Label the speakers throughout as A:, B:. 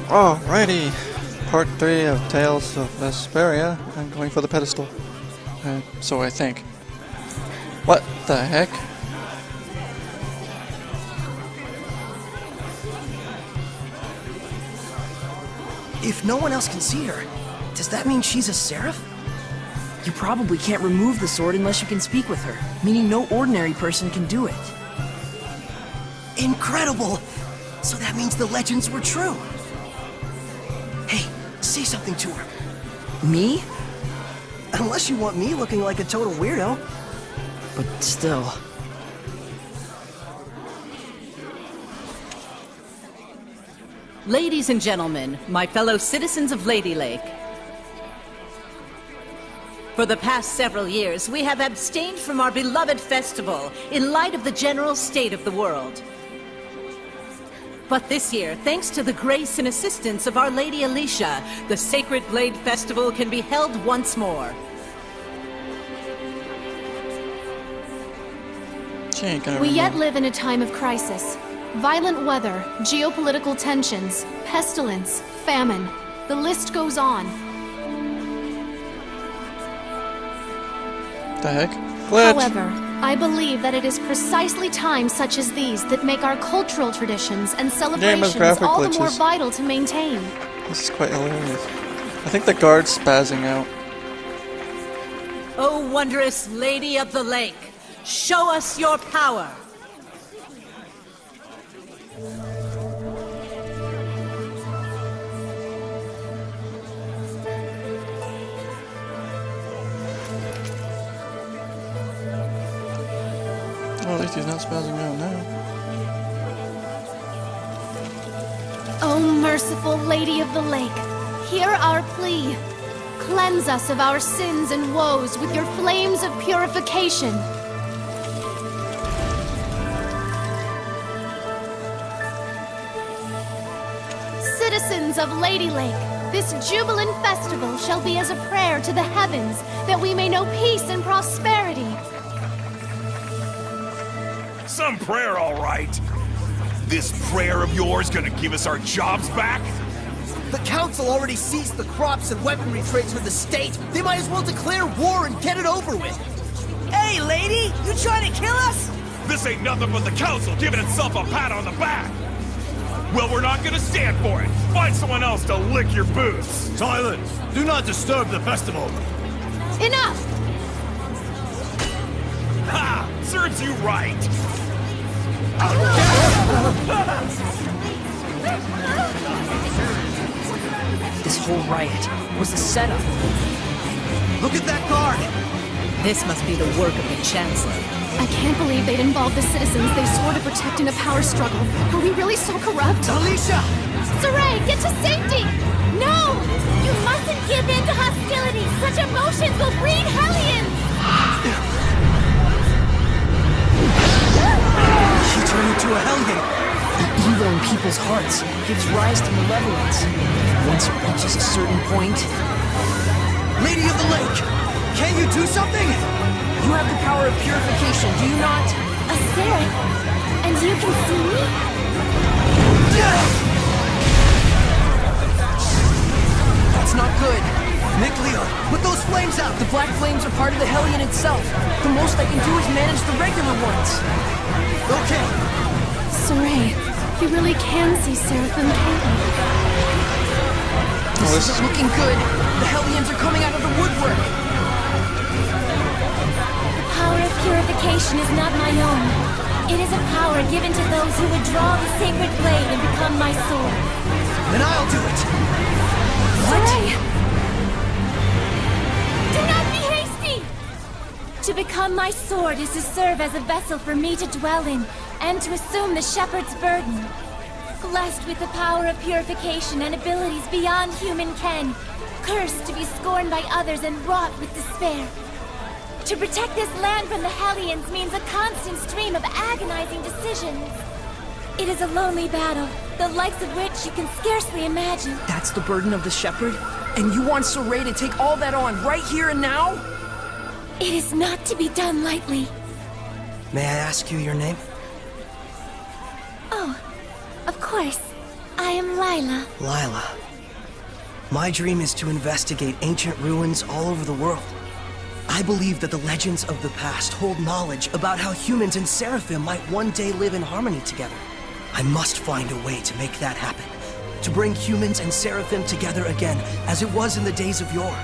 A: Alrighty, part 3 of Tales of Zestiria. I'm going for the pedestal. So I think. What the heck?
B: If no one else can see her, does that mean she's a seraph? You probably can't remove the sword unless you can speak with her, meaning no ordinary person can do it. Incredible! So that means the legends were true. Hey, say something to her. Me? Unless you want me looking like a total weirdo. But still...
C: Ladies and gentlemen, my fellow citizens of Lady Lake. For the past several years, we have abstained from our beloved festival in light of the general state of the world. But this year, thanks to the grace and assistance of Our Lady Alicia, the Sacred Blade Festival can be held once more.
D: We yet live in a time of crisis. Violent weather, geopolitical tensions, pestilence, famine. The list goes on.
A: The heck? Glitch.
D: However, I believe that it is precisely times such as these that make our cultural traditions and celebrations all the more vital to maintain.
A: This is quite hilarious. I think the guard's spazzing out.
C: O wondrous Lady of the Lake, show us your power!
A: Well, at least he's not spazzing out now.
D: O merciful Lady of the Lake, hear our plea. Cleanse us of our sins and woes with your flames of purification. Citizens of Lady Lake, this jubilant festival shall be as a prayer to the heavens that we may know peace and prosperity.
E: Some prayer, all right. This prayer of yours gonna give us our jobs back?
B: The council already seized the crops and weaponry trades for the state. They might as well declare war and get it over with. Hey, lady! You trying to kill us?
E: This ain't nothing but the council giving itself a pat on the back. Well, we're not gonna stand for it. Find someone else to lick your boots.
F: Silence! Do not disturb the festival.
D: Enough!
E: Ha! Serves you right.
B: This whole riot was a setup. Look at that guard!
C: This must be the work of the Chancellor.
D: I can't believe they'd involve the citizens they swore to protect in a power struggle. Are we really so corrupt?
B: Alicia!
D: Saray, get to safety! No! You mustn't give in to hostility! Such emotions will breed hellions!
B: She turned into a hellion. The evil in people's hearts gives rise to malevolence. Once it reaches a certain point... Lady of the Lake! Can you do something? You have the power of purification, do you not?
D: A seraph? And you can see me?
B: That's not good. Nick Leo, put those flames out! The black flames are part of the Hellion itself. The most I can do is manage the regular ones. Okay.
D: Saray, you really can see Seraphim, can't you?
B: This isn't looking good. The Hellions are coming out of the woodwork.
G: The power of purification is not my own. It is a power given to those who would draw the sacred blade and become my sword.
B: Then I'll do it.
G: Saray! Do not be hasty! To become my sword is to serve as a vessel for me to dwell in, and to assume the shepherd's burden. Blessed with the power of purification and abilities beyond human ken, cursed to be scorned by others and wrought with despair. To protect this land from the Hellions means a constant stream of agonizing decisions. It is a lonely battle, the likes of which you can scarcely imagine.
B: That's the burden of the shepherd? And you want Saray to take all that on right here and now?
G: It is not to be done lightly.
B: May I ask you your name?
G: Oh, of course. I am Lila.
B: Lila. My dream is to investigate ancient ruins all over the world. I believe that the legends of the past hold knowledge about how humans and seraphim might one day live in harmony together. I must find a way to make that happen. To bring humans and seraphim together again, as it was in the days of yore.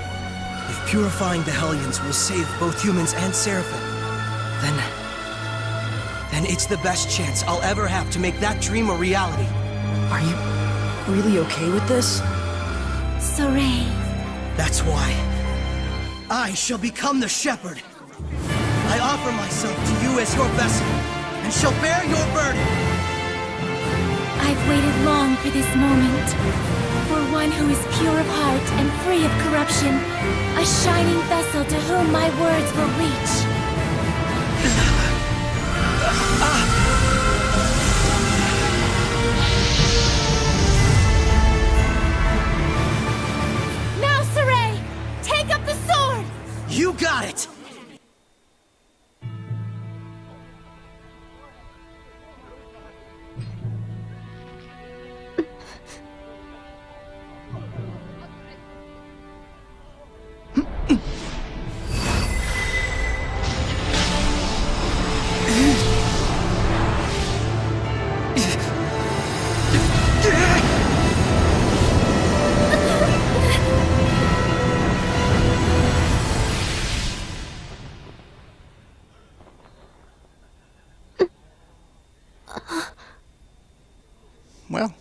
B: If purifying the Hellions will save both humans and seraphim, then it's the best chance I'll ever have to make that dream a reality. Are you really okay with this?
G: Soray.
B: That's why I shall become the shepherd. I offer myself to you as your vessel, and shall bear your burden.
G: I've waited long for this moment. For one who is pure of heart and free of corruption. A shining vessel to whom my words will reach. Now, Soray! Take up the sword!
B: You got it!
A: Well,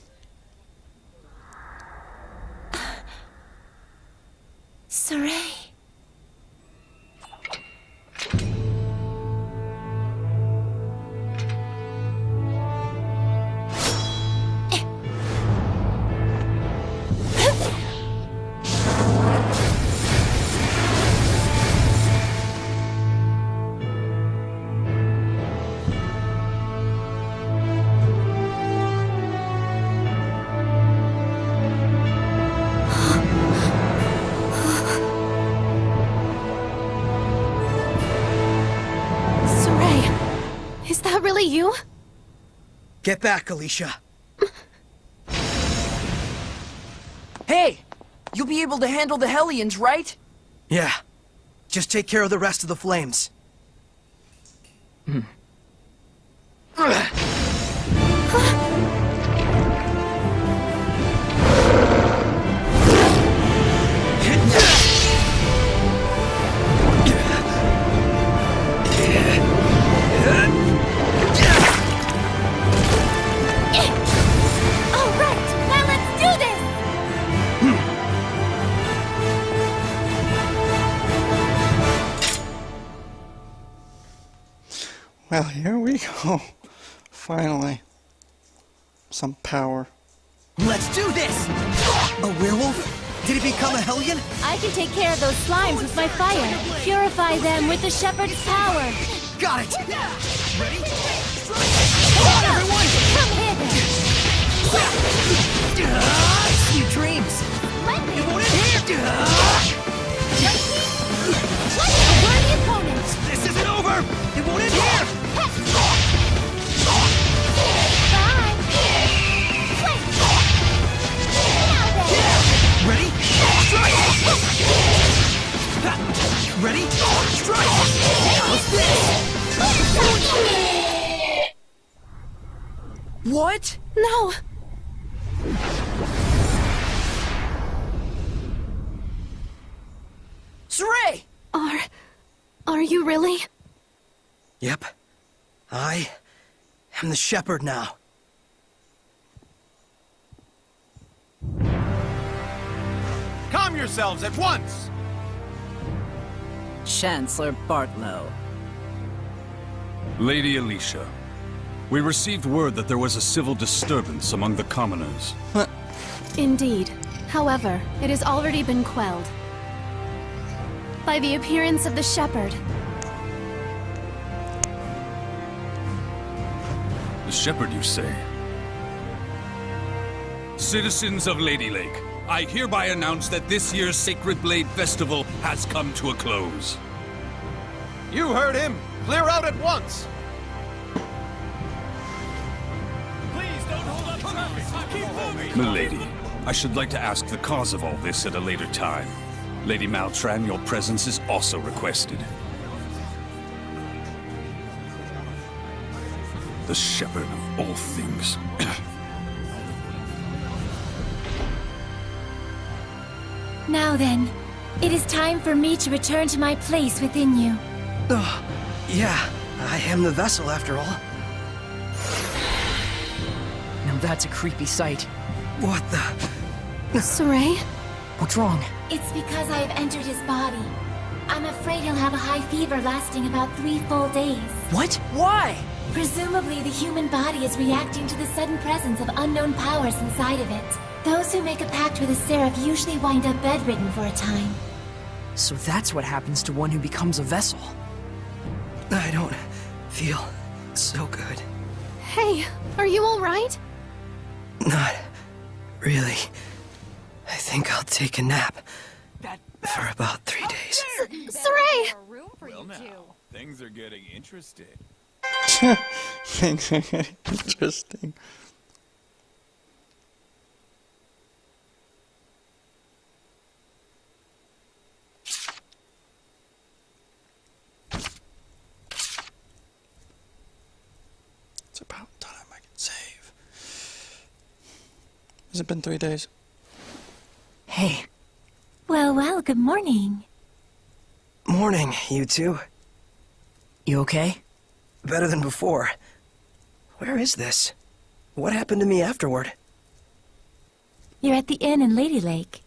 G: Soray.
D: Is that really you?
B: Get back, Alicia.
H: Hey! You'll be able to handle the Hellions, right?
B: Yeah. Just take care of the rest of the flames.
A: well, here we go. Finally. Some power.
B: Let's do this! A werewolf? Did he become a Hellion?
G: I can take care of those slimes with my fire. Purify them with the shepherd's power.
B: Got it! Ready?
G: Come on, everyone! Come hither!
B: Sweet dreams!
G: It
B: won't end here!
G: Burn the opponent!
B: This isn't over! It won't end here!
G: Bye! Wait! Now then!
B: Ready? Strike! Ready? Strike! How's this?
H: What?
D: No!
H: Soray!
D: Are you really?
B: Yep. I am the shepherd now.
F: Calm yourselves at once!
C: Chancellor Bartlow.
E: Lady Alicia, we received word that there was a civil disturbance among the commoners.
D: Indeed. However, it has already been quelled by the appearance of the shepherd.
E: The shepherd, you say? Citizens of Lady Lake, I hereby announce that this year's Sacred Blade Festival has come to a close.
F: You heard him! Clear out at once! Please don't hold up traffic! Keep
E: Milady, I should like to ask the cause of all this at a later time. Lady Maltran, your presence is also requested. The shepherd of all things.
G: Now then, it is time for me to return to my place within you.
B: Yeah, I am the vessel after all. Now that's a creepy sight. What the?
D: Saray?
B: What's wrong?
G: It's because I have entered his body. I'm afraid he'll have a high fever lasting about 3 full days.
B: What? Why?
G: Presumably, the human body is reacting to the sudden presence of unknown powers inside of it. Those who make a pact with a seraph usually wind up bedridden for a time.
B: So that's what happens to one who becomes a vessel. I don't feel so good.
D: Hey, are you alright?
B: Not really. I think I'll take a nap for about 3 days.
D: Saray!
E: Well now, things are getting interesting.
A: Interesting. It's about time I can save. Has it been 3 days?
B: Hey.
G: Well, good morning.
B: Morning, you two. You okay? Better than before. Where is this? What happened to me afterward?
G: You're at the inn in Lady Lake.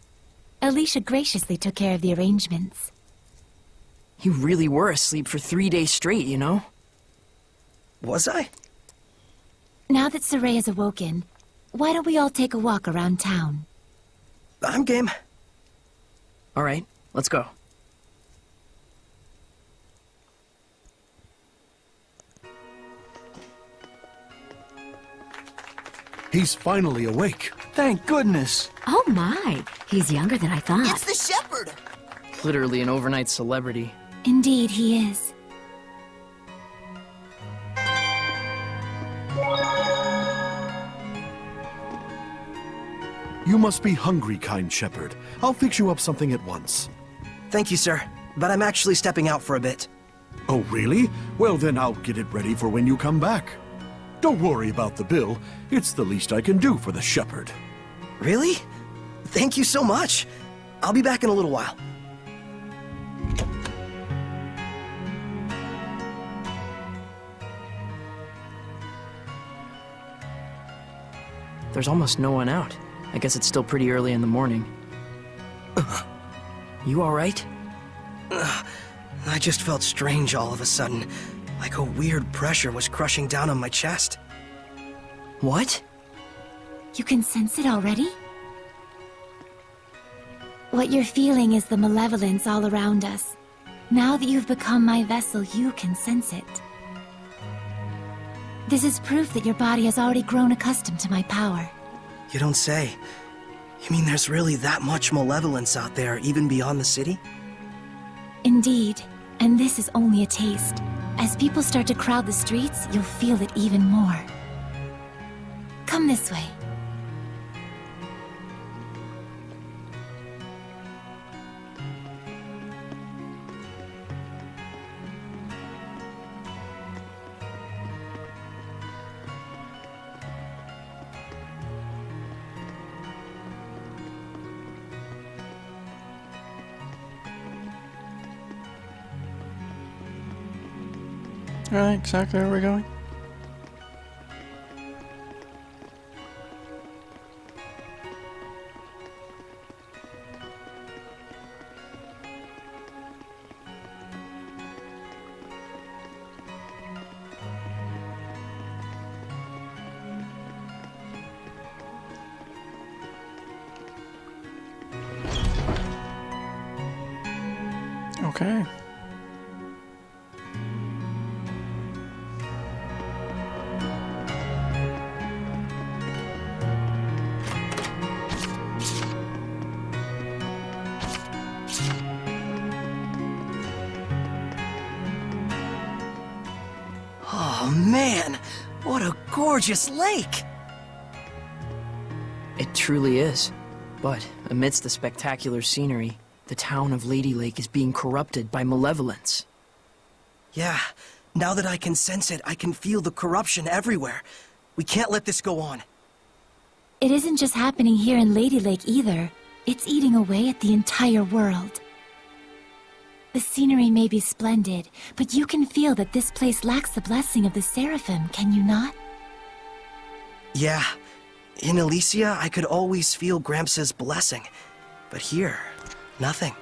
G: Alicia graciously took care of the arrangements.
B: You really were asleep for 3 days straight, you know? Was I?
G: Now that Saray is awoken, why don't we all take a walk around town?
B: I'm game. All right, let's go.
I: He's finally awake.
B: Thank goodness.
J: Oh my, he's younger than I thought.
H: It's the shepherd!
B: Literally an overnight celebrity.
G: Indeed, he is.
I: You must be hungry, kind shepherd. I'll fix you up something at once.
B: Thank you, sir. But I'm actually stepping out for a bit.
I: Oh, really? Well, then I'll get it ready for when you come back. Don't worry about the bill. It's the least I can do for the shepherd.
B: Really? Thank you so much. I'll be back in a little while. There's almost no one out. I guess it's still pretty early in the morning. You alright? I just felt strange all of a sudden. Like a weird pressure was crushing down on my chest. What?
G: You can sense it already? What you're feeling is the malevolence all around us. Now that you've become my vessel, you can sense it. This is proof that your body has already grown accustomed to my power.
B: You don't say. You mean there's really that much malevolence out there, even beyond the city?
G: Indeed, and this is only a taste. As people start to crowd the streets, you'll feel it even more. Come this way.
A: Alright, exactly where we're going. Okay.
B: Oh man, what a gorgeous lake!
H: It truly is. But amidst the spectacular scenery, the town of Lady Lake is being corrupted by malevolence.
B: Yeah, now that I can sense it, I can feel the corruption everywhere. We can't let this go on.
G: It isn't just happening here in Lady Lake either. It's eating away at the entire world. The scenery may be splendid, but you can feel that this place lacks the blessing of the Seraphim, can you not?
B: Yeah. In Elysia, I could always feel Gramps' blessing. But here, nothing.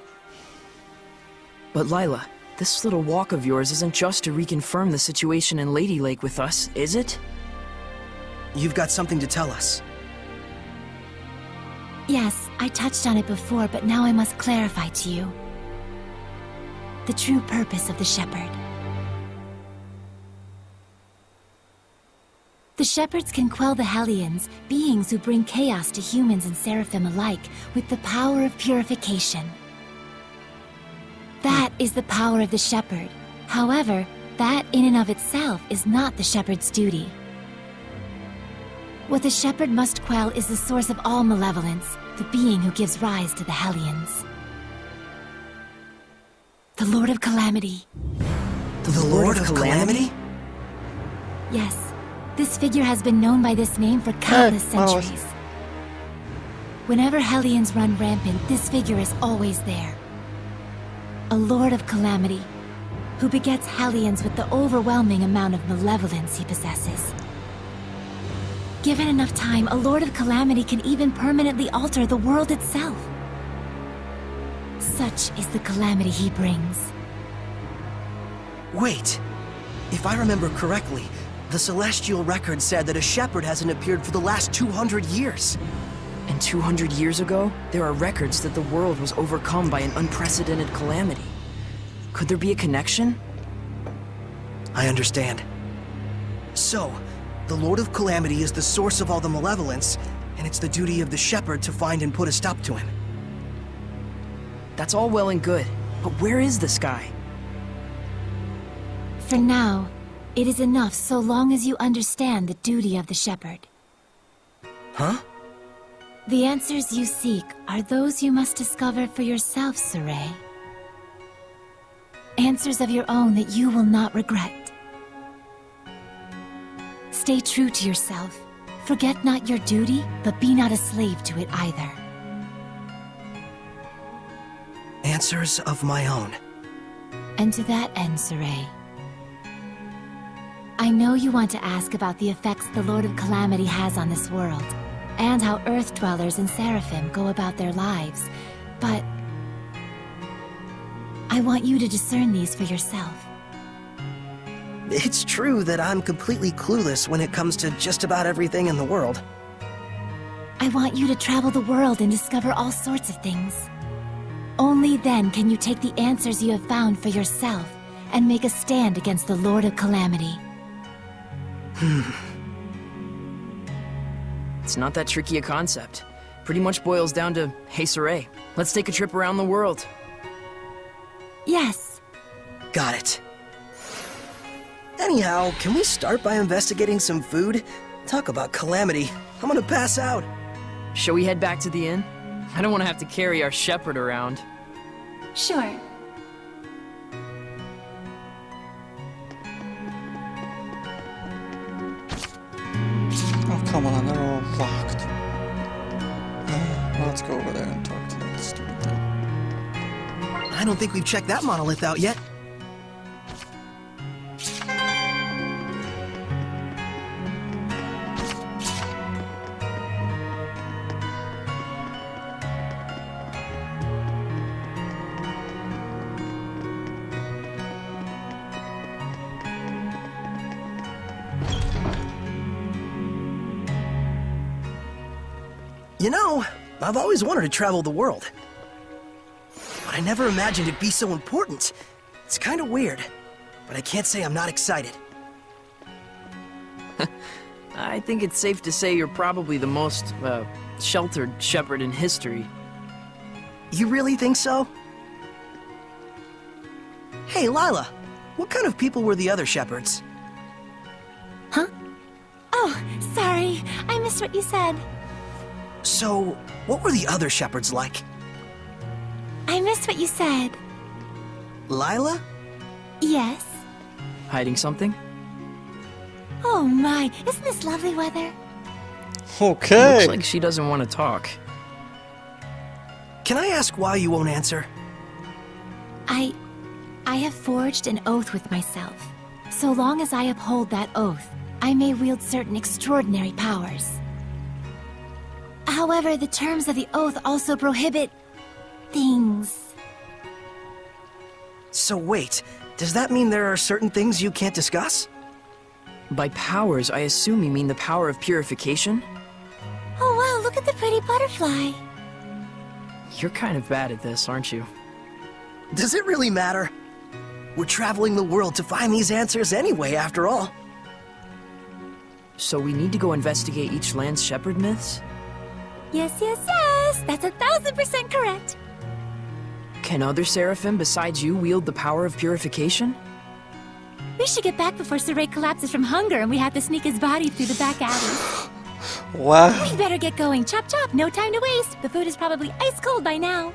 H: But Lila, this little walk of yours isn't just to reconfirm the situation in Lady Lake with us, is it?
B: You've got something to tell us.
G: Yes, I touched on it before, but now I must clarify to you. The true purpose of the Shepherd. The Shepherds can quell the Hellions, beings who bring chaos to humans and Seraphim alike, with the power of purification. That is the power of the Shepherd. However, that in and of itself is not the Shepherd's duty. What the Shepherd must quell is the source of all malevolence, the being who gives rise to the Hellions. The Lord of Calamity.
B: The Lord of Calamity?
G: Yes, this figure has been known by this name for countless centuries. Whenever Hellions run rampant, this figure is always there. A Lord of Calamity, who begets Hellions with the overwhelming amount of malevolence he possesses. Given enough time, a Lord of Calamity can even permanently alter the world itself. Such is the calamity he brings.
B: Wait. If I remember correctly, the Celestial Record said that a shepherd hasn't appeared for the last 200 years.
H: And 200 years ago, there are records that the world was overcome by an unprecedented calamity. Could there be a connection?
B: I understand. So, the Lord of Calamity is the source of all the malevolence, and it's the duty of the shepherd to find and put a stop to him.
H: That's all well and good, but where is this guy?
G: For now, it is enough so long as you understand the duty of the Shepherd.
B: Huh?
G: The answers you seek are those you must discover for yourself, Saray. Answers of your own that you will not regret. Stay true to yourself. Forget not your duty, but be not a slave to it either.
B: Answers of my own.
G: And to that end, Saray, I know you want to ask about the effects the Lord of Calamity has on this world, and how Earth Dwellers and Seraphim go about their lives, but I want you to discern these for yourself.
B: It's true that I'm completely clueless when it comes to just about everything in the world.
G: I want you to travel the world and discover all sorts of things. Only then can you take the answers you have found for yourself and make a stand against the Lord of Calamity.
H: It's not that tricky a concept. Pretty much boils down to, hey Saray, let's take a trip around the world.
G: Yes.
B: Got it. Anyhow, can we start by investigating some food? Talk about calamity. I'm gonna pass out.
H: Shall we head back to the inn? I don't want to have to carry our shepherd around.
G: Sure.
A: Oh, come on, they're all locked. Let's go over there and talk to that stupid thing.
B: I don't think we've checked that monolith out yet. You know, I've always wanted to travel the world. But I never imagined it'd be so important. It's kind of weird, but I can't say I'm not excited.
H: I think it's safe to say you're probably the most, sheltered shepherd in history.
B: You really think so? Hey, Lila, what kind of people were the other shepherds?
G: Huh? Oh, sorry. I missed what you said.
B: So, what were the other shepherds like?
G: I missed what you said.
B: Lila?
G: Yes?
H: Hiding something?
G: Oh my, isn't this lovely weather?
A: Okay.
H: Looks like she doesn't want to talk.
B: Can I ask why you won't answer?
G: I have forged an oath with myself. So long as I uphold that oath, I may wield certain extraordinary powers. However, the terms of the oath also prohibit... things.
B: So wait, does that mean there are certain things you can't discuss?
H: By powers, I assume you mean the power of purification?
G: Oh wow, look at the pretty butterfly.
H: You're kind of bad at this, aren't you?
B: Does it really matter? We're traveling the world to find these answers anyway, after all.
H: So we need to go investigate each land's shepherd myths?
G: Yes, yes, yes! That's 1000% correct!
H: Can other seraphim besides you wield the power of purification?
G: We should get back before Saray collapses from hunger and we have to sneak his body through the back alleys.
A: Wow.
G: We better get going. Chop chop, no time to waste. The food is probably ice cold by now.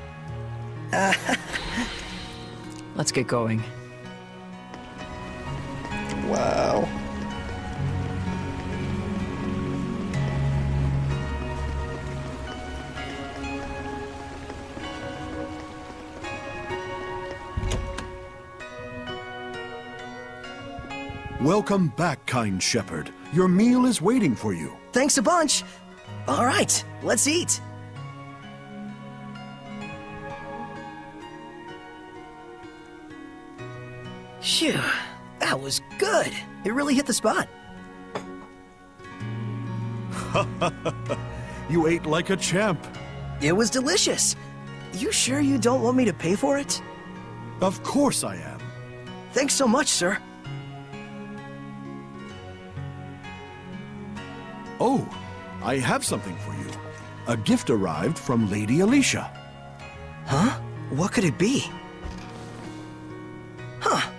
H: Let's get going.
A: Wow.
I: Welcome back, kind shepherd. Your meal is waiting for you.
B: Thanks a bunch. All right, let's eat. Phew, that was good. It really hit the spot.
I: You ate like a champ.
B: It was delicious. You sure you don't want me to pay for it?
I: Of course I am.
B: Thanks so much, sir.
I: Oh, I have something for you. A gift arrived from Lady Alicia.
B: Huh? What could it be? Huh.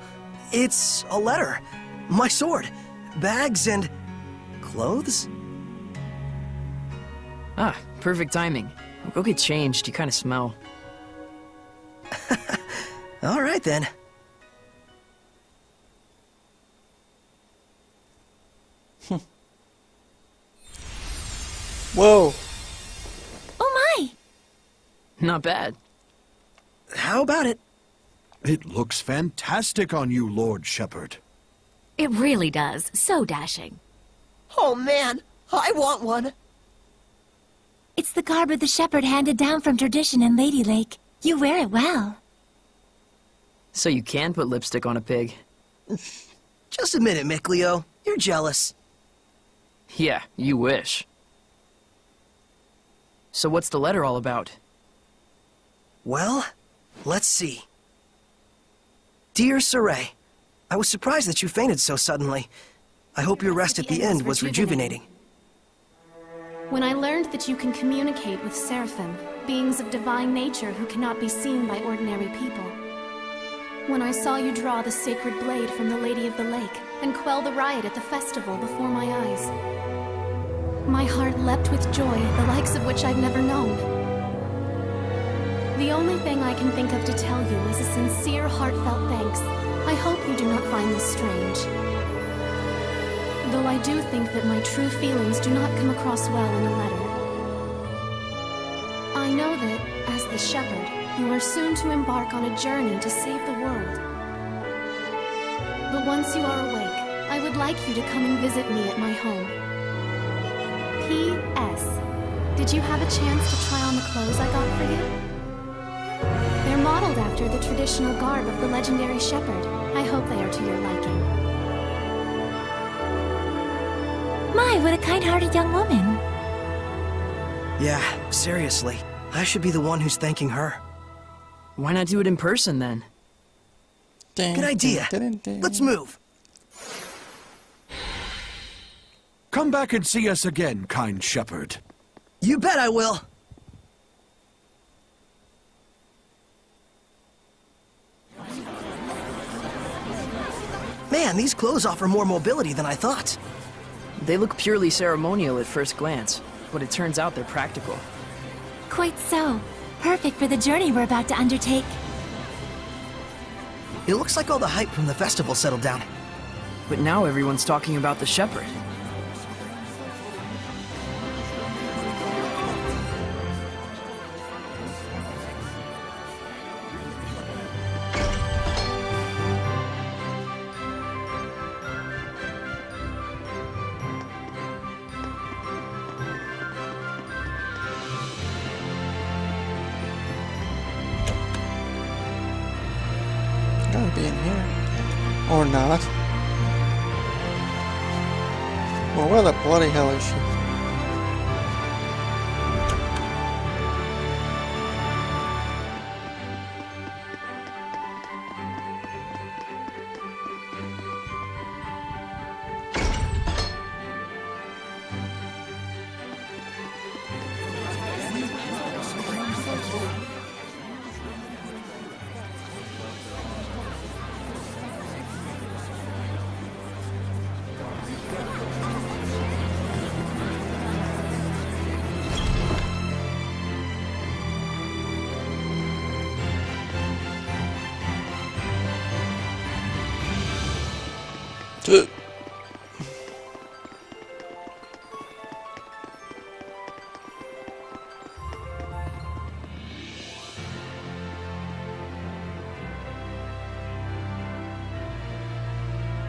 B: It's a letter. My sword. Bags and... clothes?
H: Ah, perfect timing. Go get changed, you kind of smell.
B: All right, then.
A: Whoa.
G: Oh my!
H: Not bad.
B: How about it?
I: It looks fantastic on you, Lord Shepherd.
J: It really does. So dashing.
B: Oh, man. I want one.
G: It's the garb of the shepherd handed down from tradition in Lady Lake. You wear it well.
H: So you can put lipstick on a pig.
B: Just admit it, Mickleo. You're jealous.
H: Yeah, you wish. So what's the letter all about?
B: Well, let's see. Dear Saray, I was surprised that you fainted so suddenly. I hope your rest at the end was rejuvenating.
D: When I learned that you can communicate with seraphim, beings of divine nature who cannot be seen by ordinary people. When I saw you draw the sacred blade from the Lady of the Lake and quell the riot at the festival before my eyes. My heart leapt with joy, the likes of which I've never known. The only thing I can think of to tell you is a sincere, heartfelt thanks. I hope you do not find this strange. Though I do think that my true feelings do not come across well in a letter. I know that, as the shepherd, you are soon to embark on a journey to save the world. But once you are awake, I would like you to come and visit me at my home. P.S. Did you have a chance to try on the clothes I got for you? They're modeled after the traditional garb of the legendary shepherd. I hope they are to your liking.
G: My, what a kind-hearted young woman.
B: Yeah, seriously. I should be the one who's thanking her.
H: Why not do it in person then?
B: Good idea. Let's move.
I: Come back and see us again, kind shepherd.
B: You bet I will. Man, these clothes offer more mobility than I thought.
H: They look purely ceremonial at first glance. but it turns out they're practical.
G: Quite so. Perfect for the journey we're about to undertake.
B: It looks like all the hype from the festival settled down.
H: But now everyone's talking about the shepherd.
A: Gotta be in here. Or not. Well, where the bloody hell is she?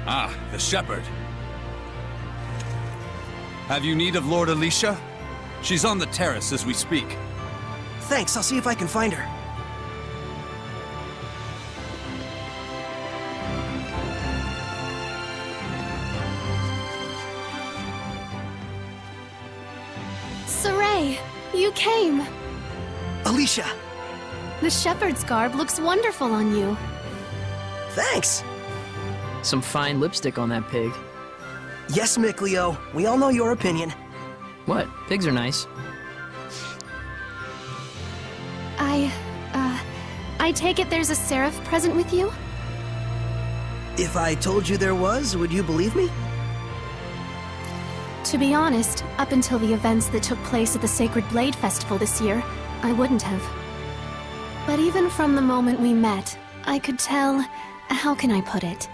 K: Ah, the shepherd. Have you need of Lord Alicia? She's on the terrace as we speak.
B: Thanks, I'll see if I can find her.
D: Saray, you came.
B: Alicia!
D: The shepherd's garb looks wonderful on you.
B: Thanks!
H: Some fine lipstick on that pig.
B: Yes, Mickleo, we all know your opinion.
H: What? Pigs are nice.
D: I take it there's a seraph present with you?
B: If I told you there was, would you believe me?
D: To be honest, up until the events that took place at the Sacred Blade Festival this year, I wouldn't have. But even from the moment we met, I could tell... how can I put it?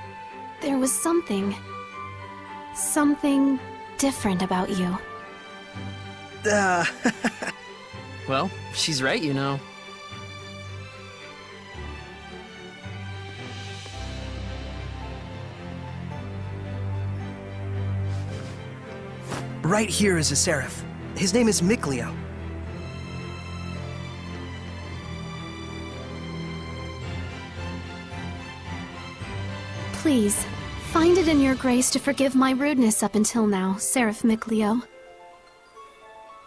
D: There was something different about you.
H: Well, she's right, you know.
B: Right here is a seraph. His name is Mickleo.
D: Please, find it in your grace to forgive my rudeness up until now, Seraph Mickleo.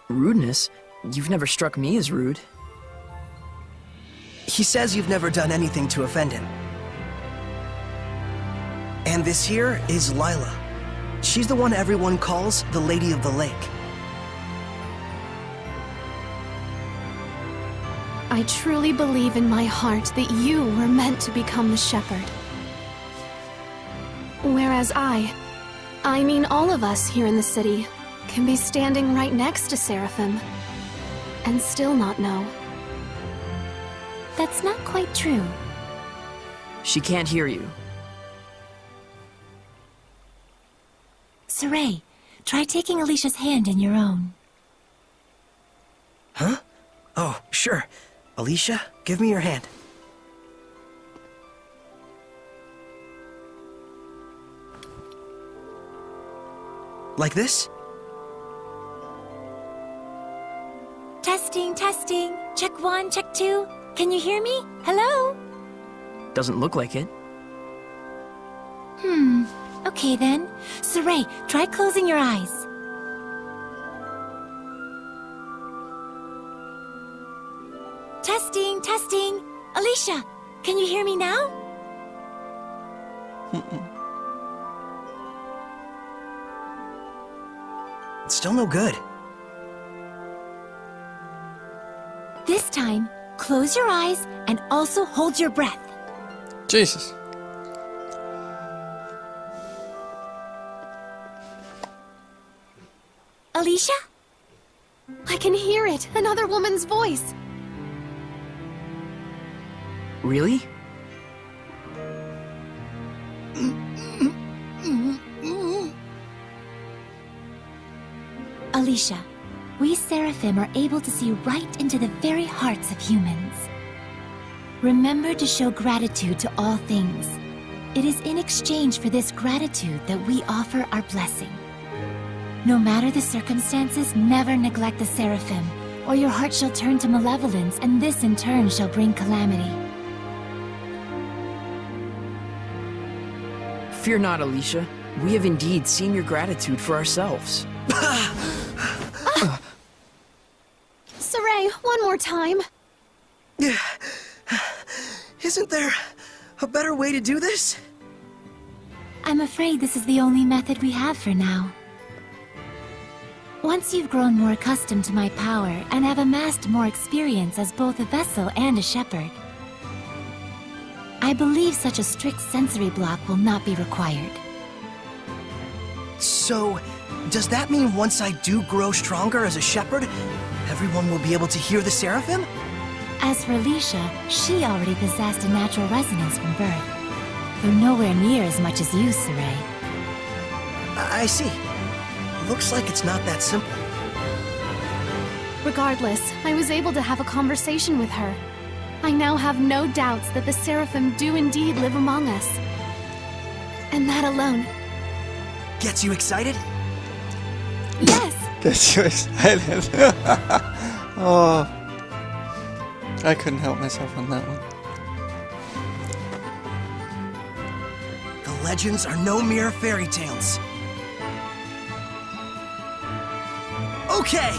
H: Rudeness? You've never struck me as rude.
B: He says you've never done anything to offend him. And this here is Lila. She's the one everyone calls the Lady of the Lake.
D: I truly believe in my heart that you were meant to become the shepherd. Whereas I mean all of us here in the city, can be standing right next to Seraphim and still not know.
G: That's not quite true.
H: She can't hear you.
G: Saray, try taking Alicia's hand in your own.
B: Huh? Oh, sure. Alicia, give me your hand. Like this?
G: Testing, testing. Check 1, check 2. Can you hear me? Hello?
H: Doesn't look like it.
G: Okay then. Saray, try closing your eyes. Testing, testing. Alicia, can you hear me now?
B: It's still no good.
G: This time, close your eyes and also hold your breath.
A: Jesus.
G: Alicia?
D: I can hear it! Another woman's voice!
H: Really?
G: Alicia, we Seraphim are able to see right into the very hearts of humans. Remember to show gratitude to all things. It is in exchange for this gratitude that we offer our blessing. No matter the circumstances, never neglect the Seraphim, or your heart shall turn to malevolence, and this in turn shall bring calamity.
H: Fear not, Alicia. We have indeed seen your gratitude for ourselves.
D: Saray, one more time!
B: Isn't there a better way to do this?
G: I'm afraid this is the only method we have for now. Once you've grown more accustomed to my power and have amassed more experience as both a vessel and a shepherd, I believe such a strict sensory block will not be required.
B: So, does that mean once I do grow stronger as a shepherd, everyone will be able to hear the Seraphim?
G: As for Alicia, she already possessed a natural resonance from birth, though nowhere near as much as you, Saray.
B: I see. Looks like it's not that simple.
D: Regardless, I was able to have a conversation with her. I now have no doubts that the Seraphim do indeed live among us. And that alone.
B: Gets you excited?
D: Yes!
A: Gets you excited. Oh. I couldn't help myself on that one.
B: The legends are no mere fairy tales. Okay!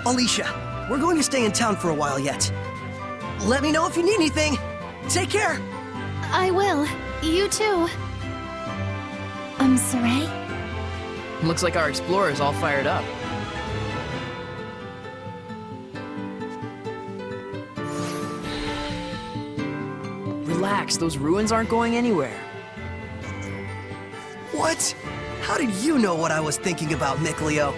B: Alicia, we're going to stay in town for a while yet. Let me know if you need anything. Take care!
D: I will. You too.
G: Saray?
H: Looks like our explorer's all fired up. Relax, those ruins aren't going anywhere.
B: What? How did you know what I was thinking about, Mikleo?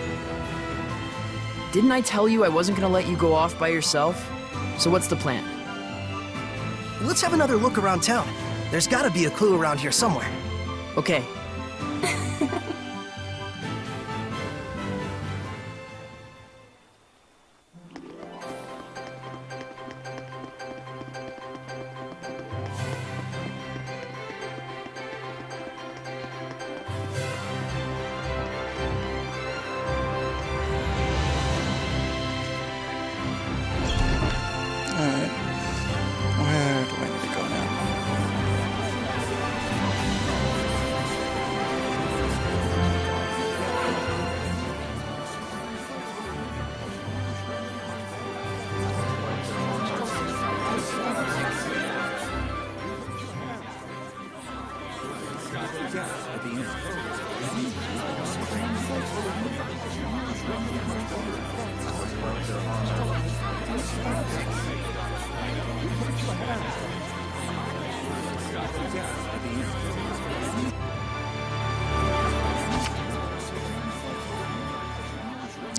H: Didn't I tell you I wasn't gonna let you go off by yourself? So what's the plan?
B: Let's have another look around town. There's gotta be a clue around here somewhere.
H: Okay.
A: Alright. Where do I need to go now?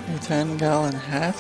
A: A 10-gallon hat?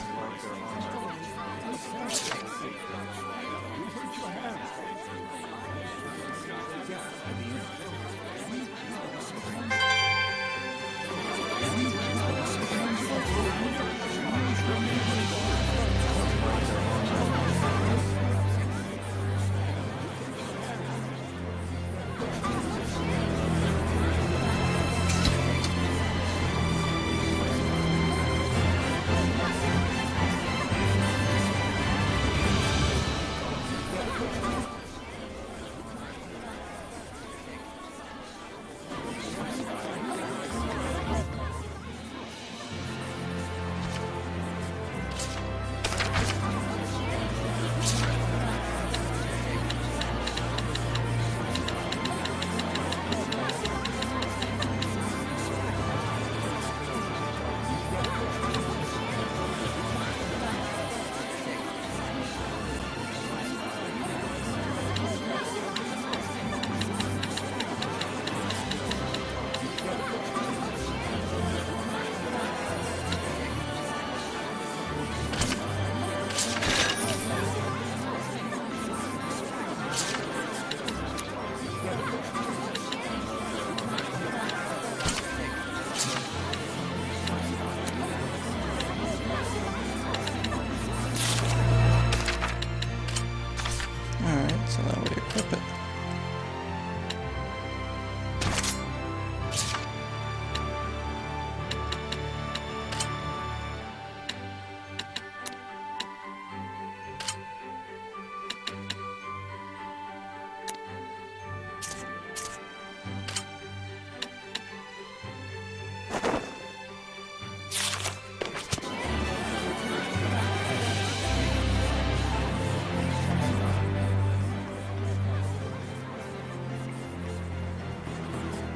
A: So now we equip it.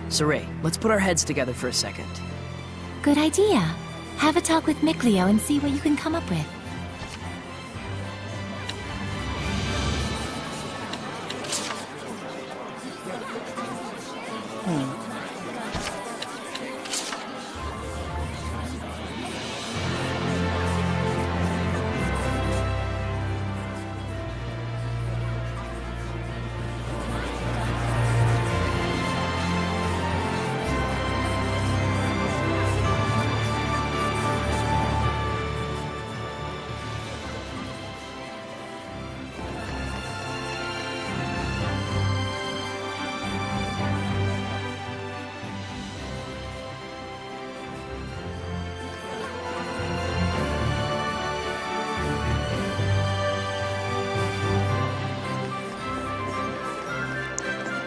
H: Saray, let's put our heads together for a second.
G: Good idea. Have a talk with Mikleo and see what you can come up with.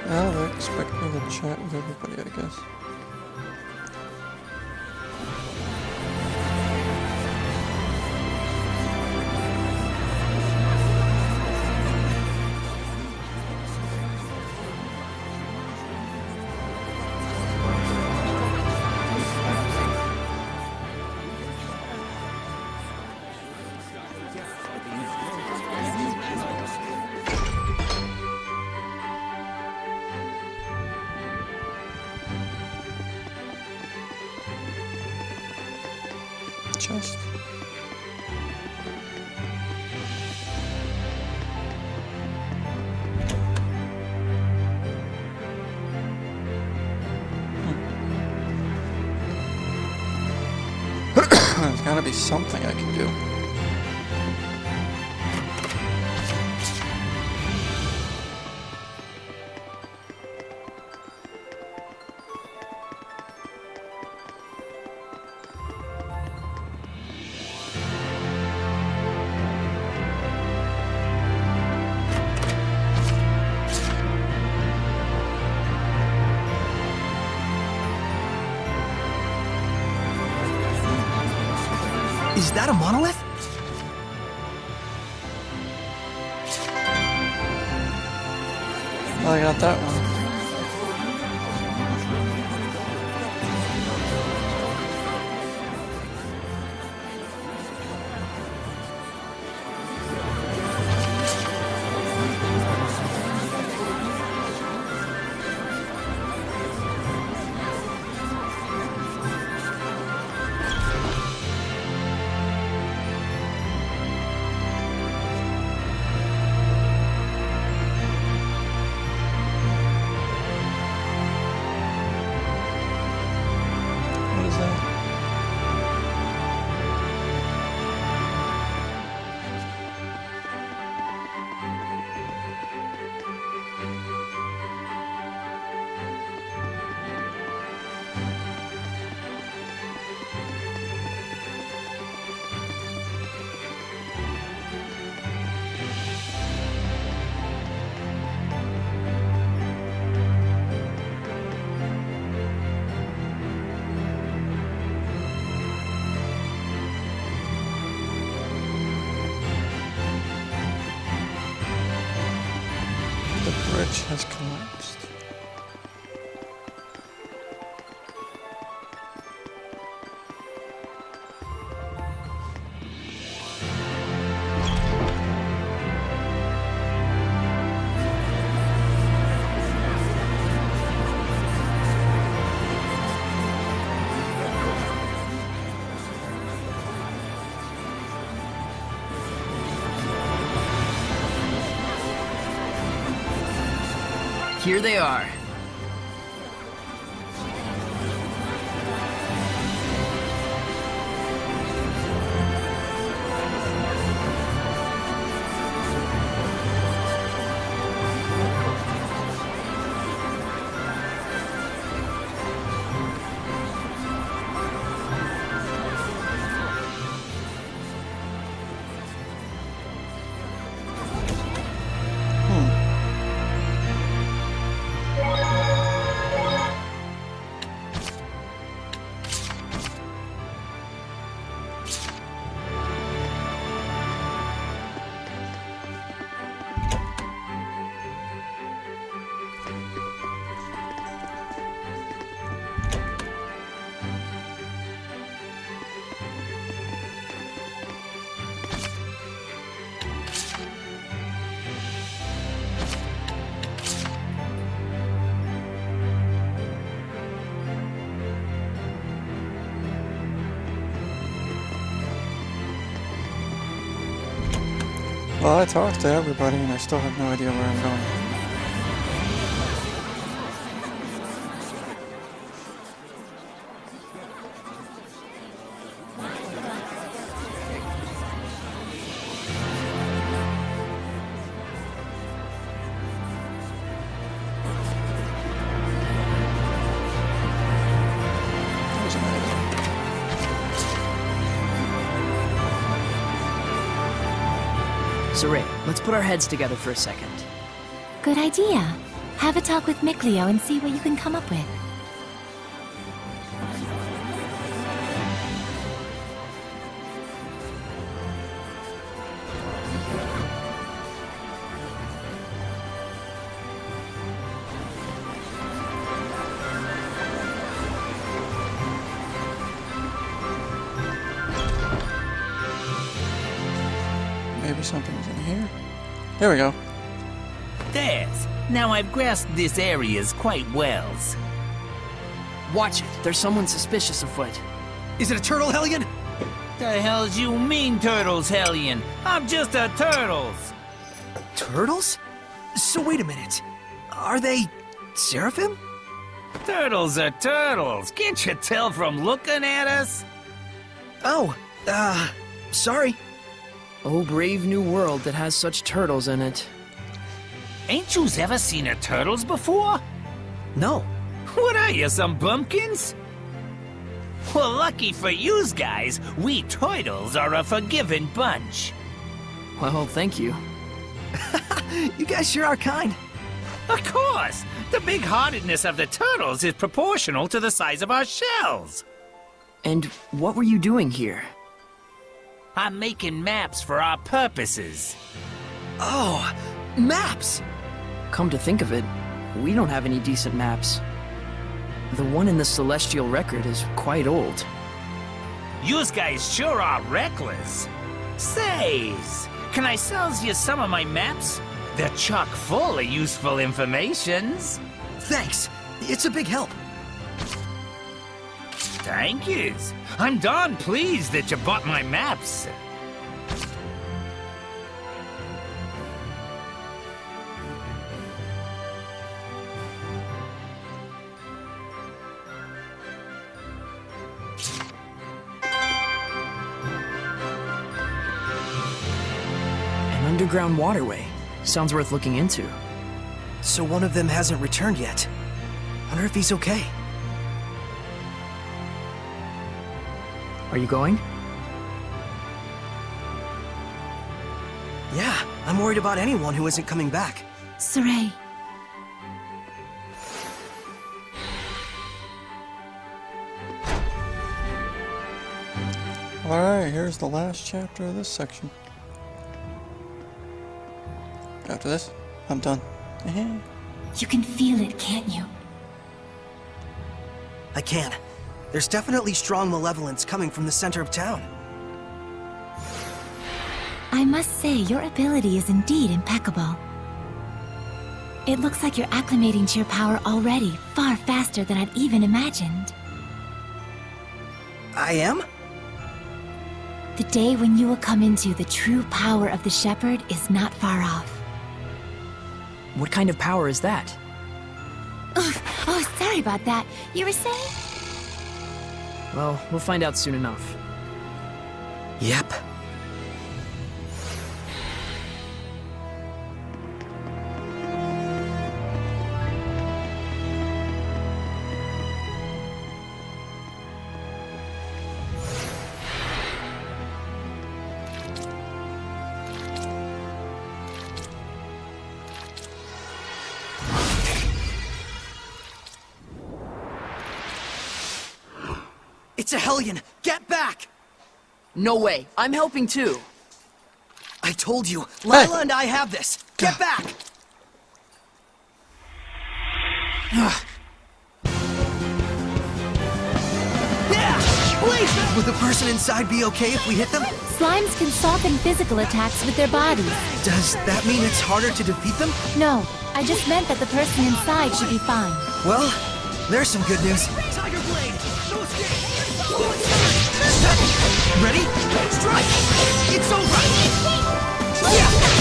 G: Well, they expect me to chat with everybody, I guess. Chest. There's gotta be something I can do.
B: Is that a monolith?
A: I got that one. What is that? The bridge has collapsed.
H: Here they are.
A: Well, I talked to everybody and I still have no idea where I'm going. There's an idea.
H: Saray, let's put our heads together for a second.
G: Good idea. Have a talk with Mikleo and see what you can come up with.
A: Maybe something's in here. There we go.
L: There's. Now I've grasped this areas quite well.
H: Watch it. There's someone suspicious afoot.
B: Is it a turtle, Hellion?
L: The hell's you mean, Turtles, Hellion? I'm just a Turtles.
B: Turtles? So wait a minute. Are they Seraphim?
L: Turtles are turtles. Can't you tell from looking at us?
B: Oh, sorry.
H: Oh, brave new world that has such turtles in it.
L: Ain't yous ever seen a turtles before?
B: No.
L: What are you, some bumpkins? Well, lucky for yous guys, we turtles are a forgiving bunch.
H: Well, thank you.
B: You guys sure are kind.
L: Of course! The big-heartedness of the turtles is proportional to the size of our shells.
H: And what were you doing here?
L: I'm making maps for our purposes.
B: Oh, maps!
H: Come to think of it, we don't have any decent maps. The one in the Celestial Record is quite old.
L: Yous guys sure are reckless. Says, can I sell you some of my maps? They're chock full of useful informations.
B: Thanks. It's a big help.
L: Thank yous. I'm darn pleased that you bought my maps.
H: An underground waterway. Sounds worth looking into.
B: So one of them hasn't returned yet. Wonder if he's okay.
H: Are you going?
B: Yeah, I'm worried about anyone who isn't coming back.
G: Saray.
A: Alright, here's the last chapter of this section. After this, I'm done.
G: You can feel it, can't you?
B: I can. There's definitely strong malevolence coming from the center of town.
G: I must say, your ability is indeed impeccable. It looks like you're acclimating to your power already, far faster than I'd even imagined.
B: I am?
G: The day when you will come into the true power of the Shepherd is not far off.
H: What kind of power is that?
G: Oh, sorry about that. You were saying?
H: Well, we'll find out soon enough.
B: Yep. It's a Hellion! Get back!
H: No way. I'm helping too.
B: I told you, Lila and I have this! Get back! Yeah! Please! Would the person inside be okay if we hit them?
G: Slimes can soften physical attacks with their bodies.
B: Does that mean it's harder to defeat them?
G: No, I just meant that the person inside should be fine.
B: Well, there's some good news. Tiger Blade! No escape! Ready? Strike! It's over! Yeah!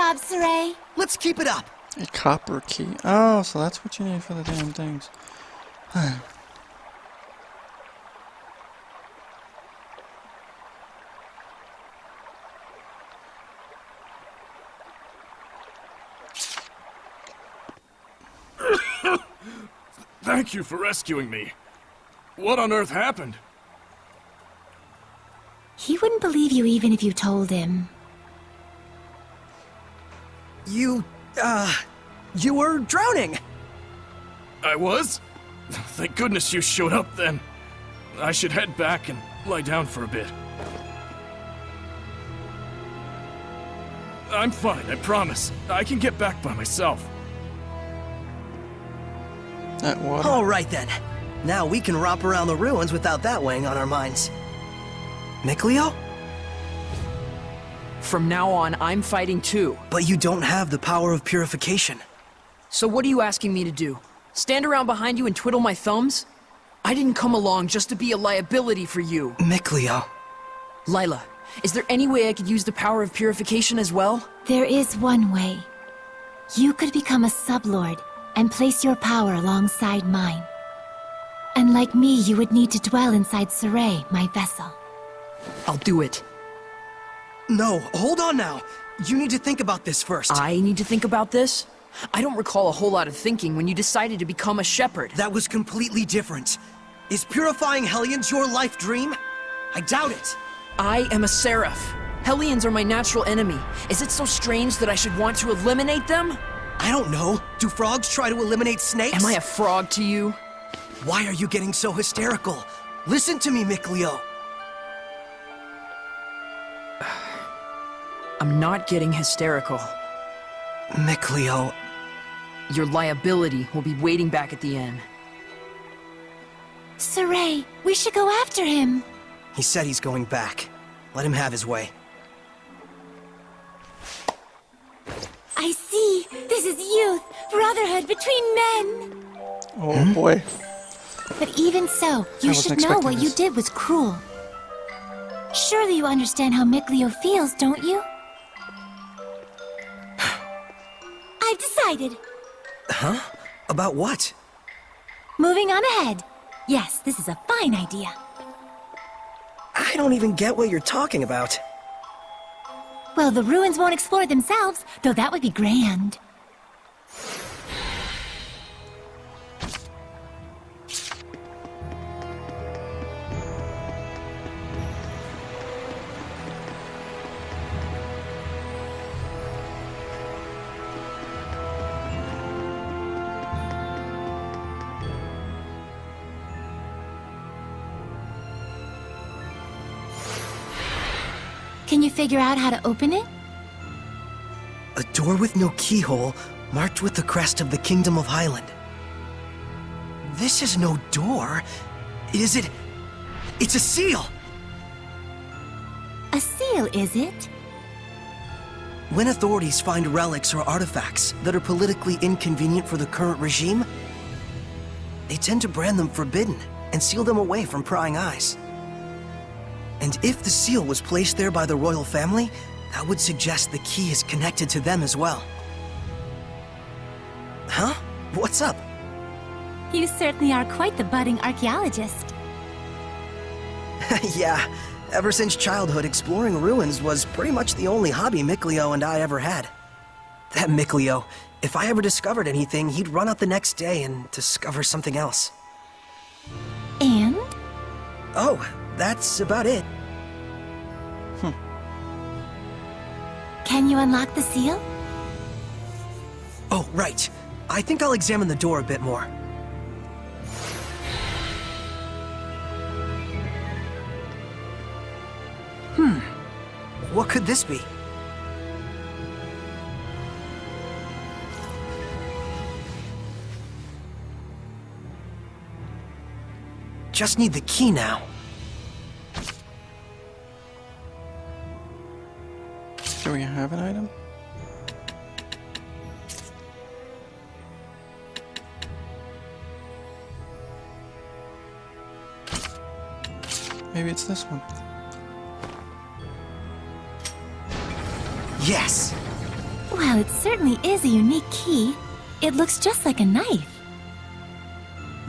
G: job, Saray.
B: Let's keep it up.
A: A copper key. Oh, so that's what you need for the damn things.
M: Thank you for rescuing me. What on earth happened?
G: He wouldn't believe you even if you told him.
B: You were drowning.
M: I was? Thank goodness you showed up then. I should head back and lie down for a bit. I'm fine, I promise. I can get back by myself.
A: That water.
B: All right then. Now we can romp around the ruins without that weighing on our minds. Mikleo?
H: From now on, I'm fighting too.
B: But you don't have the power of purification.
H: So what are you asking me to do? Stand around behind you and twiddle my thumbs? I didn't come along just to be a liability for you.
B: Mikleo.
H: Lila, is there any way I could use the power of purification as well?
G: There is one way. You could become a sublord and place your power alongside mine. And like me, you would need to dwell inside Saray, my vessel.
H: I'll do it.
B: No, hold on now. You need to think about this first.
H: I need to think about this? I don't recall a whole lot of thinking when you decided to become a shepherd.
B: That was completely different. Is purifying Hellions your life dream? I doubt it.
H: I am a seraph. Hellions are my natural enemy. Is it so strange that I should want to eliminate them?
B: I don't know. Do frogs try to eliminate snakes?
H: Am I a frog to you?
B: Why are you getting so hysterical? Listen to me, Mikleo.
H: I'm not getting hysterical.
B: Mikleo.
H: Your liability will be waiting back at the inn.
G: Saray, we should go after him.
B: He said he's going back. Let him have his way.
G: I see. This is youth, brotherhood between men.
A: Oh boy.
G: But even so, you should know what you did was cruel. Surely you understand how Mikleo feels, don't you? I've decided.
B: Huh? About what?
G: Moving on ahead. Yes, this is a fine idea.
B: I don't even get what you're talking about.
G: Well, the ruins won't explore themselves, though that would be grand. Can you figure out how to open it?
B: A door with no keyhole, marked with the crest of the Kingdom of Highland. This is no door. Is it? It's a seal!
G: A seal, is it?
B: When authorities find relics or artifacts that are politically inconvenient for the current regime, they tend to brand them forbidden and seal them away from prying eyes. And if the seal was placed there by the royal family, that would suggest the key is connected to them as well. Huh? What's up?
G: You certainly are quite the budding archaeologist.
B: Yeah, ever since childhood, exploring ruins was pretty much the only hobby Mikleo and I ever had. That Mikleo, if I ever discovered anything, he'd run out the next day and discover something else.
G: And?
B: Oh, that's about it.
G: Can you unlock the seal?
B: Oh, right. I think I'll examine the door a bit more. What could this be? Just need the key now.
A: Do we have an item? Maybe it's this one.
B: Yes!
G: Well, it certainly is a unique key. It looks just like a knife.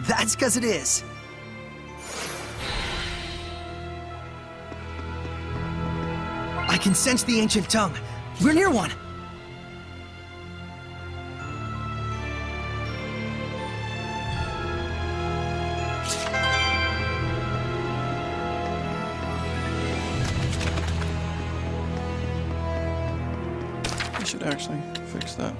B: That's because it is. I can sense the ancient tongue. We're near one.
A: I should actually fix that.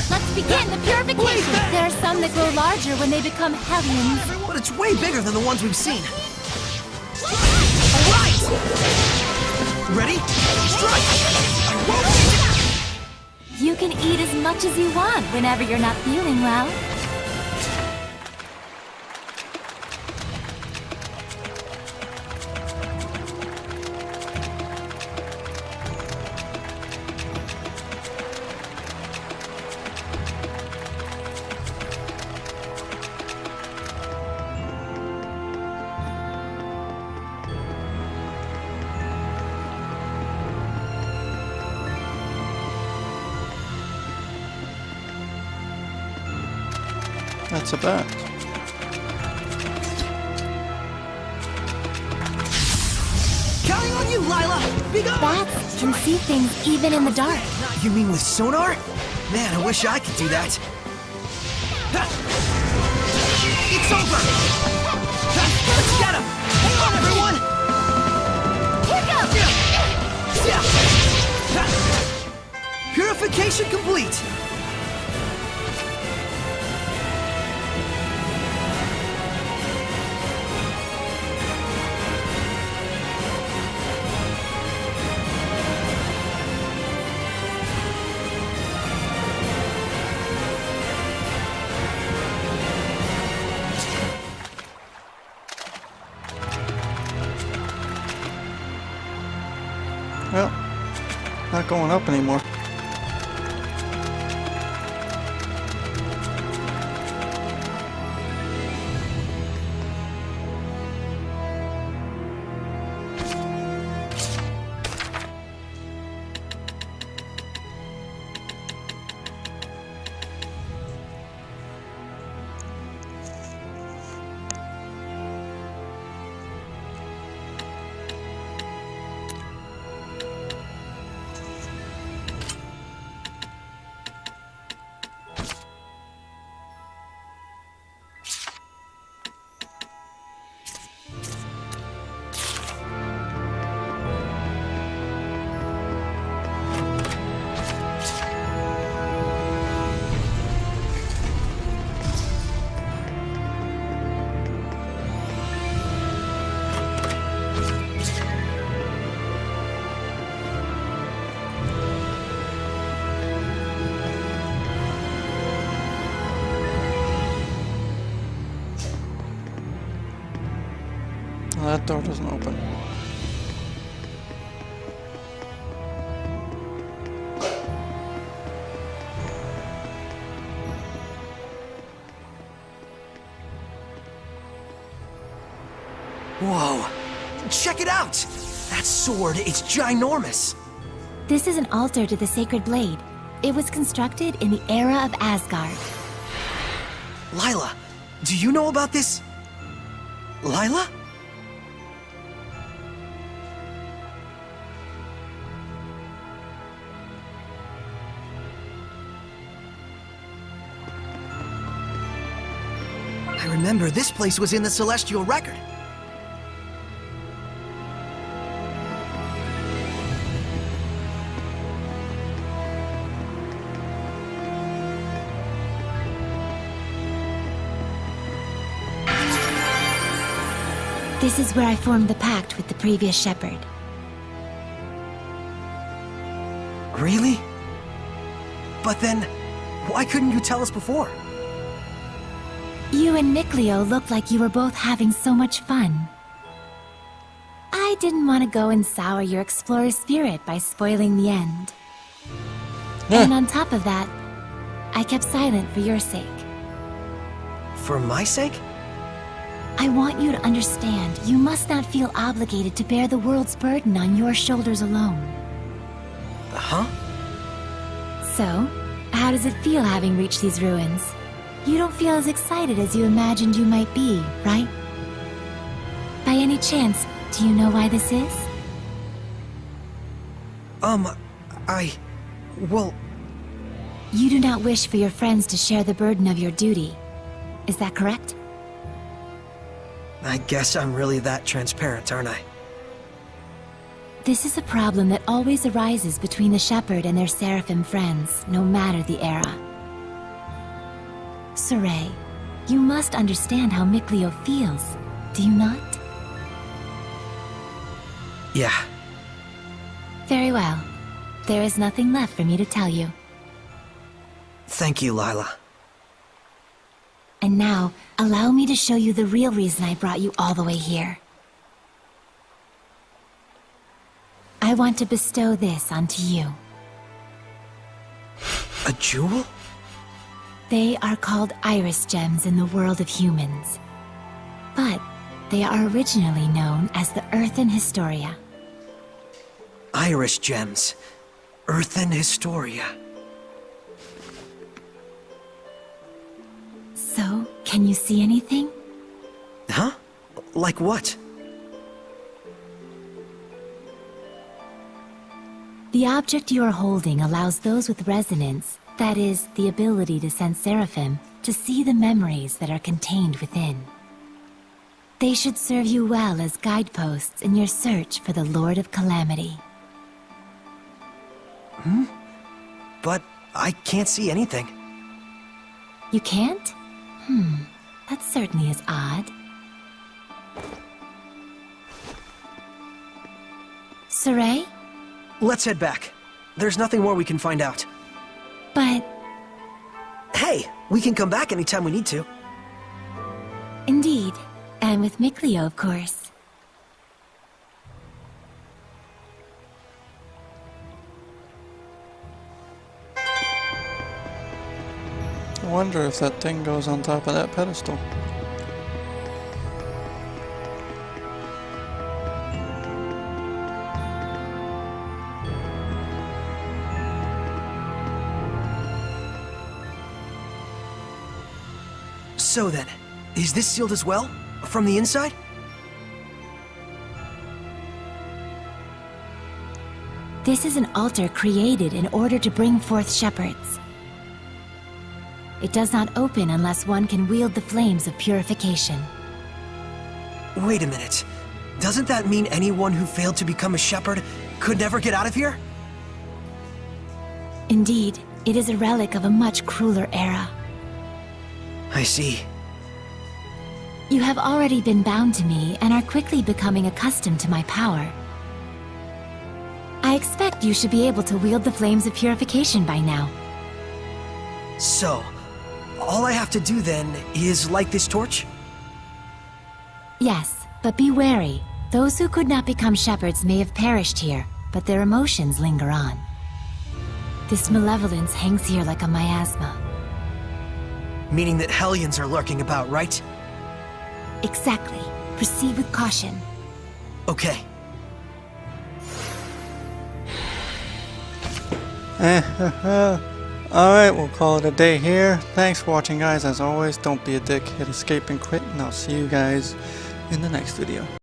G: Let's begin the purification. There are some that grow larger when they become hellions.
B: But it's way bigger than the ones we've seen. All right! Ready? Strike! I won't...
G: You can eat as much as you want whenever you're not feeling well.
A: That's a bat.
B: Counting on you, Lila! Be gone!
G: Bats can see things even in the dark.
B: You mean with sonar? Man, I wish I could do that. It's over! Let's get him! Hang on, everyone!
G: Here goes!
B: Purification complete!
A: Well, not going up anymore. That door doesn't open.
B: Whoa! Check it out! That sword is ginormous!
G: This is an altar to the sacred blade. It was constructed in the era of Asgard.
B: Lila, do you know about this? Lila? remember this place was in the Celestial Record.
G: This is where I formed the pact with the previous shepherd.
B: Really? But then, why couldn't you tell us before?
G: You and Mikleo looked like you were both having so much fun. I didn't want to go and sour your explorer spirit by spoiling the end. And on top of that, I kept silent for your sake.
B: For my sake?
G: I want you to understand, you must not feel obligated to bear the world's burden on your shoulders alone.
B: Huh?
G: So, how does it feel having reached these ruins? You don't feel as excited as you imagined you might be, right? By any chance, do you know why this is?
B: Well...
G: You do not wish for your friends to share the burden of your duty. Is that correct?
B: I guess I'm really that transparent, aren't I?
G: This is a problem that always arises between the Shepherd and their Seraphim friends, no matter the era. Saray, you must understand how Mikleo feels, do you not?
B: Yeah.
G: Very well. There is nothing left for me to tell you.
B: Thank you, Lila.
G: And now, allow me to show you the real reason I brought you all the way here. I want to bestow this onto you.
B: A jewel?
G: They are called iris gems in the world of humans. But they are originally known as the Earthen Historia.
B: Iris gems. Earthen Historia.
G: So, can you see anything?
B: Huh? Like what?
G: The object you are holding allows those with resonance, that is, the ability to sense Seraphim, to see the memories that are contained within. They should serve you well as guideposts in your search for the Lord of Calamity.
B: But I can't see anything.
G: You can't? That certainly is odd. Saray?
B: Let's head back. There's nothing more we can find out.
G: But...
B: Hey, we can come back anytime we need to.
G: Indeed. And with Mikleo, of course.
A: I wonder if that thing goes on top of that pedestal.
B: So then, is this sealed as well? From the inside?
G: This is an altar created in order to bring forth shepherds. It does not open unless one can wield the flames of purification.
B: Wait a minute. Doesn't that mean anyone who failed to become a shepherd could never get out of here?
G: Indeed, it is a relic of a much crueler era.
B: I see.
G: You have already been bound to me and are quickly becoming accustomed to my power. I expect you should be able to wield the flames of purification by now.
B: So, all I have to do then is light this torch?
G: Yes, but be wary. Those who could not become shepherds may have perished here, but their emotions linger on. This malevolence hangs here like a miasma.
B: Meaning that Hellions are lurking about, right?
G: Exactly. Proceed with caution.
B: Okay.
A: Alright, we'll call it a day here. Thanks for watching, guys. As always, don't be a dick, hit escape and quit, and I'll see you guys in the next video.